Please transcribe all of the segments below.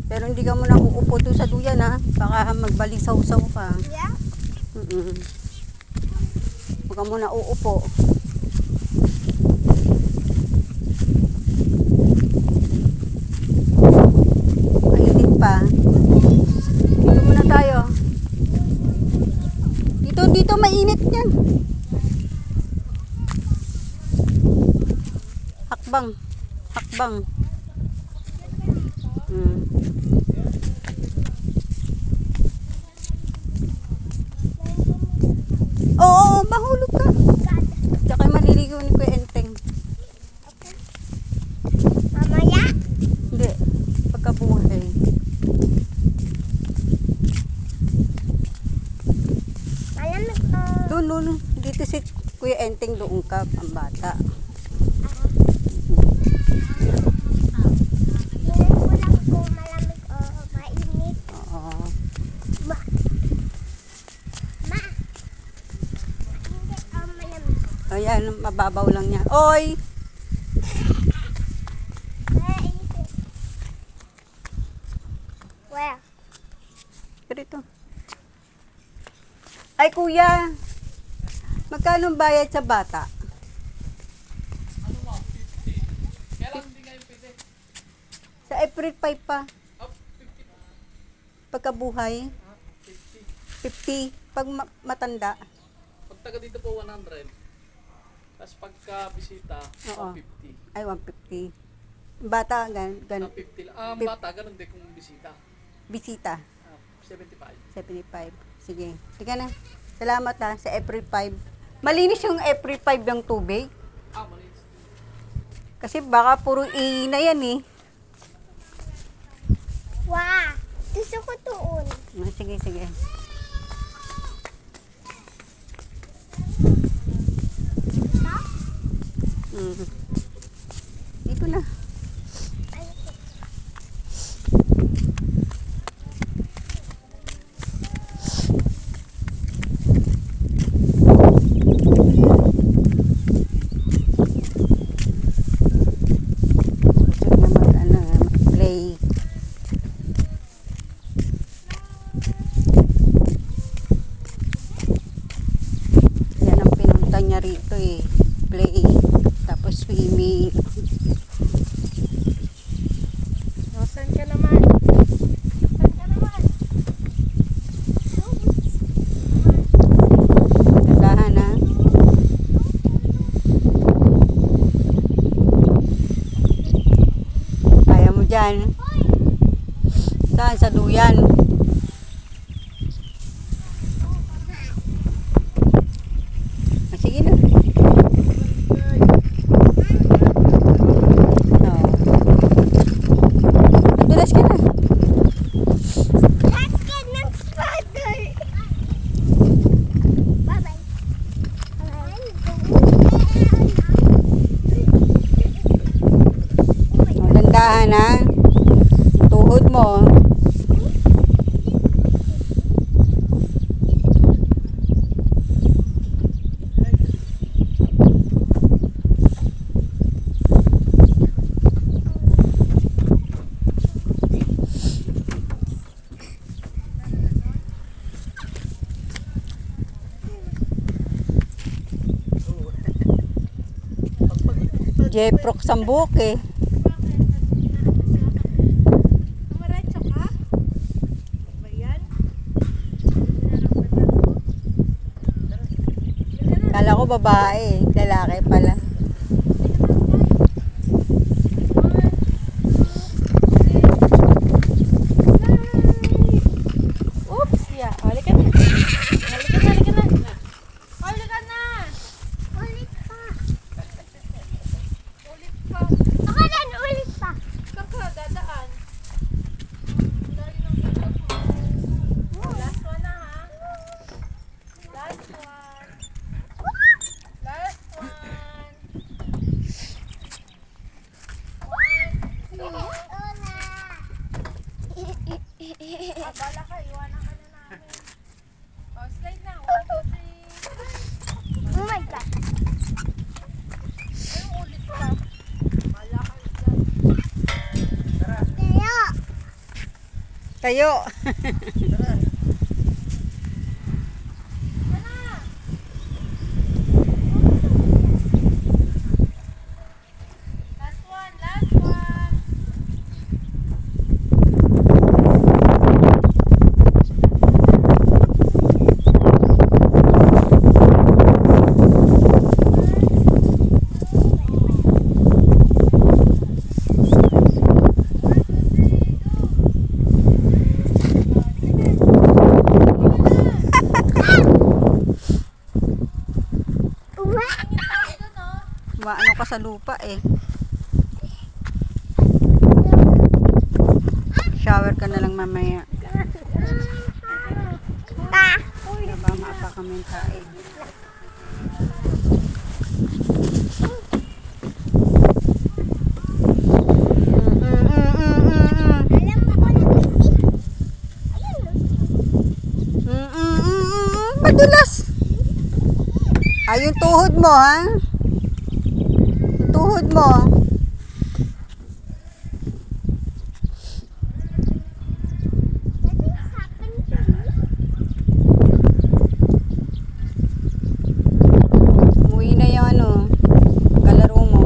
Pero hindi ka muna uupo doon sa duyan ha. Baka magbalisaw-saw ka. Yeah? Huwag ka muna uupo. Mainit pa. Dito muna tayo. Dito mainit yan. Hakbang. Hakbang. Oo, mahulog ka. Tsaka maliligaw ni Kuya Enteng. Mamaya? Hindi, pagkabuhay. Malamig ko. Doon. Dito si Kuya Enteng, doon ka, ang bata. Walang ko malamig o mainit. Oo. Ma. Hindi o malamig. Ayan, mababaw lang niya. Oy! Where? Dito. Ay, kuya. Magkano ang bayad sa bata? Sa April 5 pa. Pagkabuhay. 50. Pag matanda. Pag taga dito po 100. Tapos pagka bisita, Oo. 150. Ay, 150. Bata, gan 50 lang. Ang bata, ganun din kung bisita. bisita. 75. 75. Sige. Sige na. Salamat ha, sa April 5. Malinis yung April 5 ng tubig. Malinis. Kasi baka puro ihi na yan eh. Wow! Gusto ko tuon. Sige. Dito na. Play. Yan ang pinunta niya rito eh. Play. Tapos swimming. Saan ka naman? Nagahan na. Kaya mo dyan. Saan? Sa duyan. Sige na. Dulas ka na. Let's get ng spider! Bye-bye. Dandahan ha. Tuhod mo. Jeprox ang buhok eh. Maretso ka? Ba yan? Kala ko babae, lalaki pala. Oops! Yeah. Halika na. Halika na. Halika na. Ulit pa. Ako din, ulit pa. Saan ka dadaan? Last one na ha. Last one. Last one. Bala ka, iwanan ka na namin. Oh, slide na. 1, 2, 3. Oh my God. Ay, ulit pa. Bala ka dyan. Kaya. Tayo. Last one, last one. Maano ka sa lupa eh. Shower ka na lang mamaya. Nabama pa kami kain. Madulas! Ay, yung tuhod mo, ha? Yung tuhod mo. Umuwi na yung ano, kalaro mo.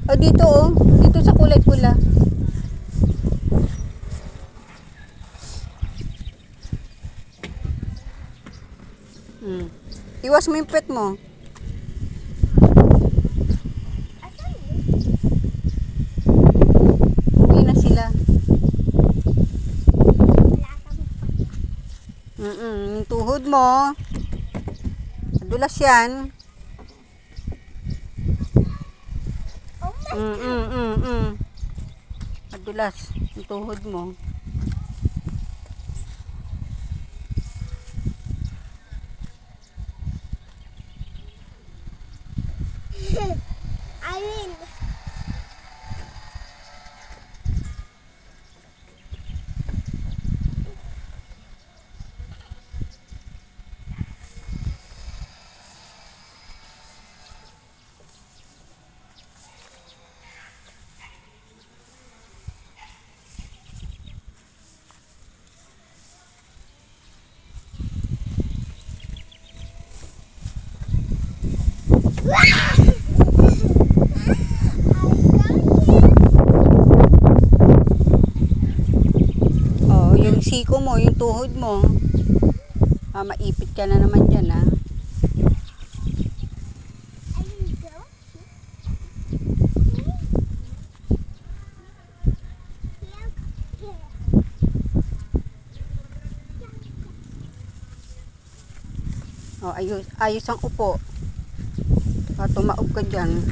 O, dito oh. Dito sa kulay pula. Iwas mo yung pet mo. Uwi na sila. Yung tuhod mo. Madulas yan. Madulas yung tuhod mo. Irene. Oh, yung siko mo, yung tuhod mo. Maipit ka na naman dyan, ha? Oh, ayos ang upo. Tumaob ka dyan.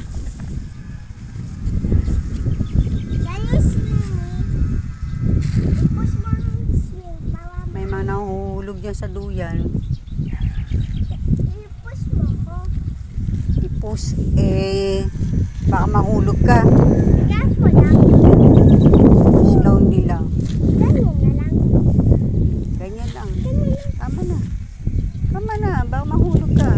May mga nahuhulog dyan sa duyan. Ipus, baka mahulog ka. Slowly lang. Ganyan lang. Tama na. Tama na, baka mahulog ka.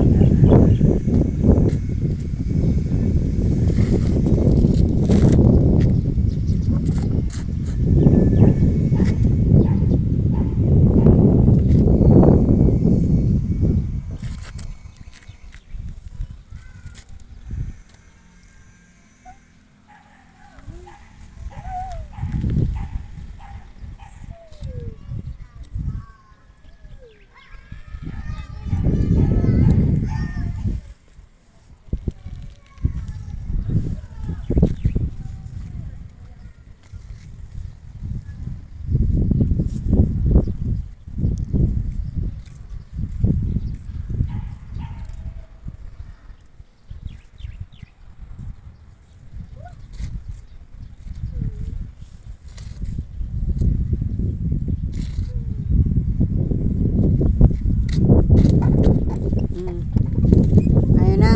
Ayun na.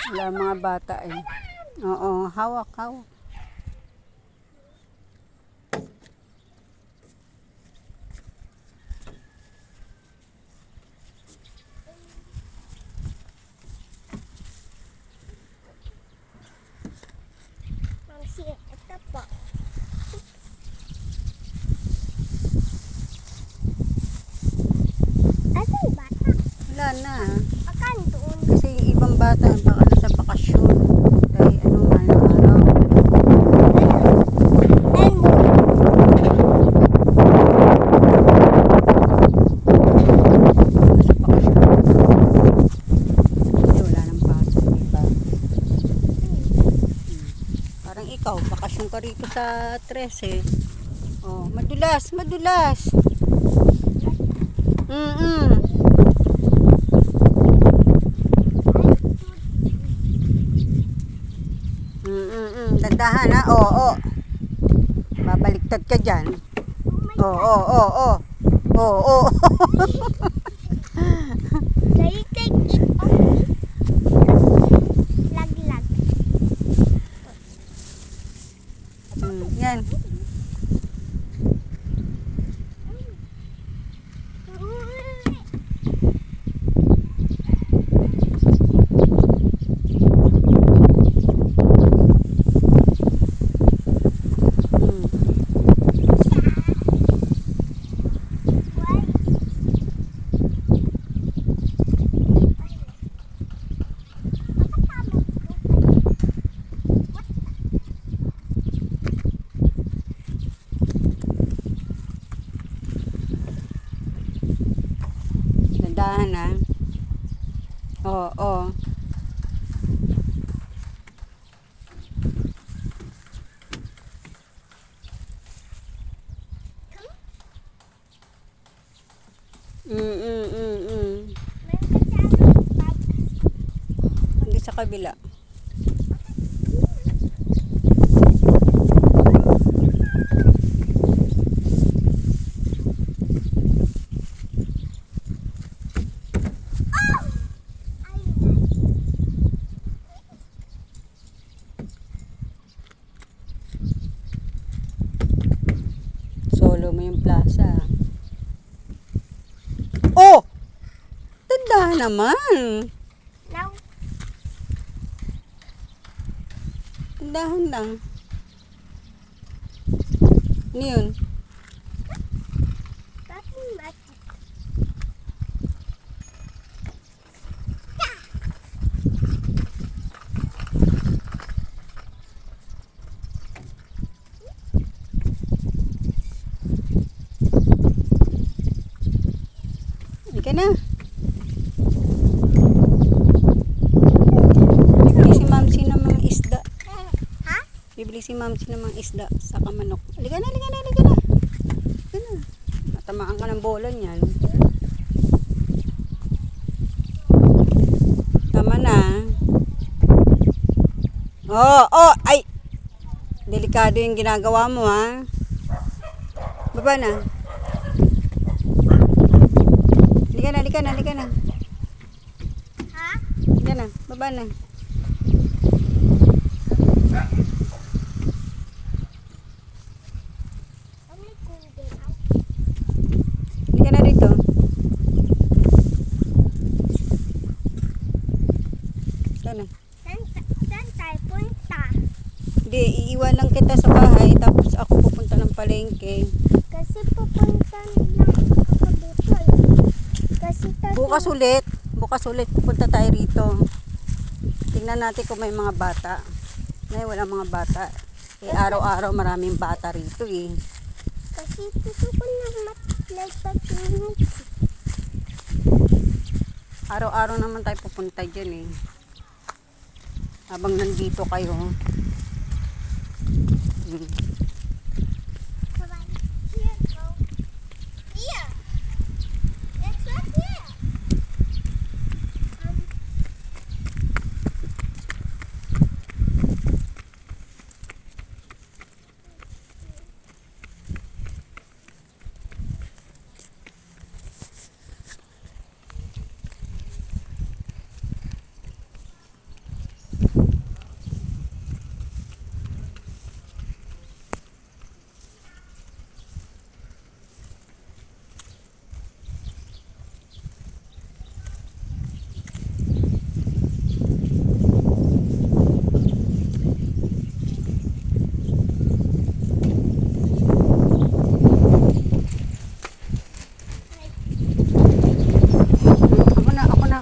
Wala mga bata eh. Oo, hawak, hawak. bata, baka nasa bakasyon. Dahil ano, araw-araw. Nasa bakasyon. Kasi wala nang pasok, diba? Parang ikaw, bakasyon ka rito sa 13. Oh, madulas, madulas. Dandahan ha, oo. Babaliktad ka dyan. Oo. Can you take it off? Lag. Yan. Dandahan ha. Oo. Hindi sa kabila. Solo mo yung plaza. Oh! Dandahan naman. Now, Dandahan lang. Ano yun? nothing much. Halika na. Bibili si Mamsi ng mga isda. Ha? Bibili si Mamsi ng mga isda sa kamanok. Halika na. Halika na. Matamaan ka ng bola niyan. Tama na. Ay! Delikado yung ginagawa mo ha. Baba na. Halika na. Ha? Halika na, baba na. Only cool day out. Halika na dito. Halika na. Saan tayo punta? Hindi, iiwan lang kita sa bahay tapos ako pupunta ng palengke. Kasi pupunta lang ako dito eh. Kasi Bukas ulit pupunta tayo rito. Tingnan natin kung may mga bata. Ngayon wala mga bata. Araw-araw maraming bata rito eh. Kasi gusto ko na like patulog. Araw-araw naman tayo pupunta dyan eh. Habang nandito kayo. Here, go. Here. It's right here.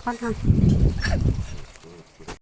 Ako na.